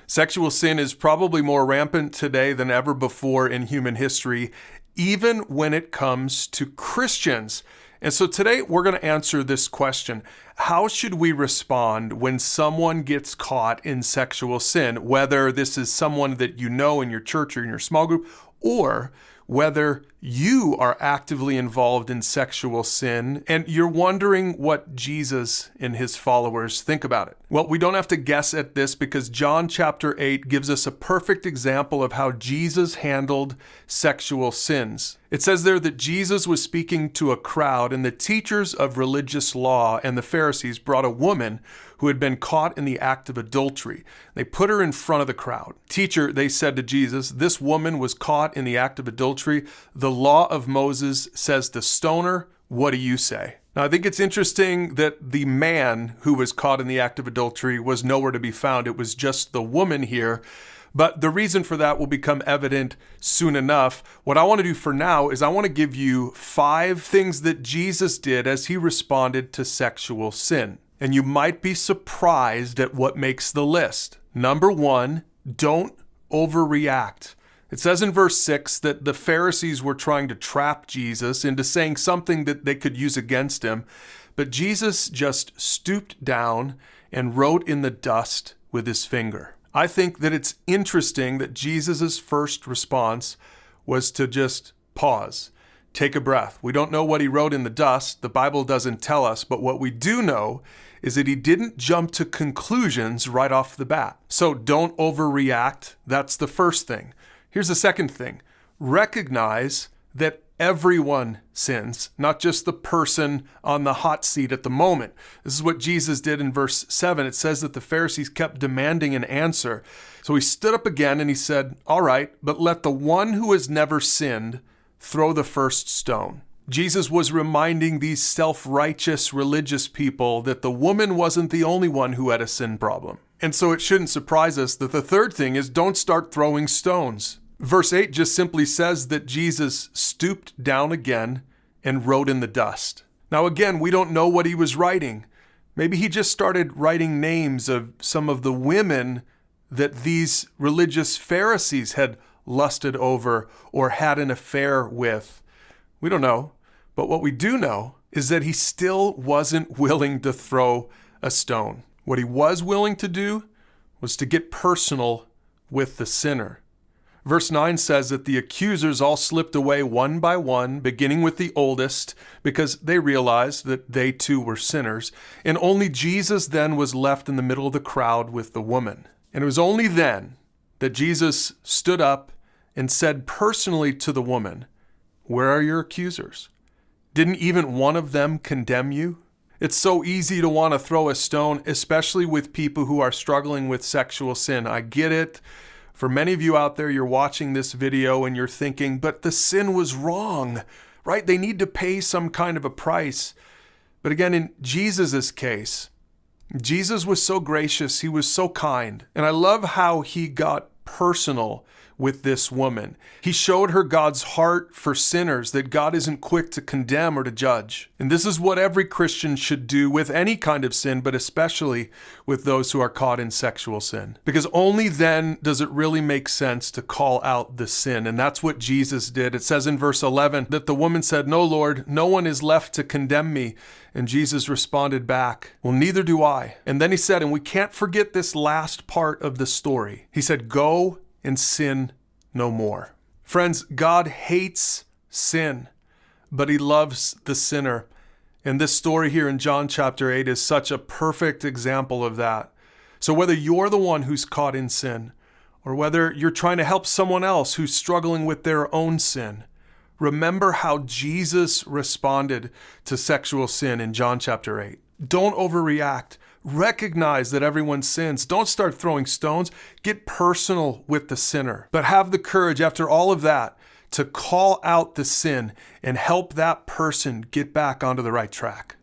Sexual sin is probably more rampant today than ever before in human history, even when it comes to Christians. And so today we're going to answer this question. How should we respond when someone gets caught in sexual sin, whether this is someone that you know in your church or in your small group, or whether you are actively involved in sexual sin and you're wondering what Jesus and his followers think about it? Well, we don't have to guess at this because John chapter 8 gives us a perfect example of how Jesus handled sexual sins. It says there that Jesus was speaking to a crowd, and the teachers of religious law and the Pharisees brought a woman who had been caught in the act of adultery. They put her in front of the crowd. "Teacher," they said to Jesus, "this woman was caught in the act of adultery. The law of Moses says to stone her. What do you say?" Now, I think it's interesting that the man who was caught in the act of adultery was nowhere to be found. It was just the woman here. But the reason for that will become evident soon enough. What I want to do for now is I want to give you 5 things that Jesus did as he responded to sexual sin. And you might be surprised at what makes the list. Number 1, don't overreact. It says in verse 6 that the Pharisees were trying to trap Jesus into saying something that they could use against him. But Jesus just stooped down and wrote in the dust with his finger. I think that it's interesting that Jesus' first response was to just pause, take a breath. We don't know what he wrote in the dust. The Bible doesn't tell us, but what we do know is that he didn't jump to conclusions right off the bat. So don't overreact. That's the first thing. Here's the second thing. Recognize that everyone sins, not just the person on the hot seat at the moment. This is what Jesus did in verse 7. It says that the Pharisees kept demanding an answer. So he stood up again and he said, "All right, but let the one who has never sinned throw the first stone." Jesus was reminding these self-righteous religious people that the woman wasn't the only one who had a sin problem. And so it shouldn't surprise us that the third thing is don't start throwing stones. Verse 8 just simply says that Jesus stooped down again and wrote in the dust. Now again, we don't know what he was writing. Maybe he just started writing names of some of the women that these religious Pharisees had lusted over or had an affair with. We don't know. But what we do know is that he still wasn't willing to throw a stone. What he was willing to do was to get personal with the sinner. Verse 9 says that the accusers all slipped away one by one, beginning with the oldest, because they realized that they too were sinners. And only Jesus then was left in the middle of the crowd with the woman. And it was only then that Jesus stood up and said personally to the woman, "Where are your accusers? Didn't even one of them condemn you?" It's so easy to want to throw a stone, especially with people who are struggling with sexual sin. I get it. For many of you out there, you're watching this video and you're thinking, but the sin was wrong, right? They need to pay some kind of a price. But again, in Jesus' case, Jesus was so gracious. He was so kind. And I love how he got personal with this woman. He showed her God's heart for sinners, that God isn't quick to condemn or to judge. And this is what every Christian should do with any kind of sin, but especially with those who are caught in sexual sin. Because only then does it really make sense to call out the sin. And that's what Jesus did. It says in verse 11 that the woman said, "No, Lord, no one is left to condemn me." And Jesus responded back, "Well, neither do I." And then he said, and we can't forget this last part of the story. He said, "Go and sin no more." Friends, God hates sin, but he loves the sinner. And this story here in John chapter 8 is such a perfect example of that. So whether you're the one who's caught in sin, or whether you're trying to help someone else who's struggling with their own sin, remember how Jesus responded to sexual sin in John chapter 8. Don't overreact. Recognize that everyone sins. Don't start throwing stones. Get personal with the sinner. But have the courage, after all of that, to call out the sin and help that person get back onto the right track.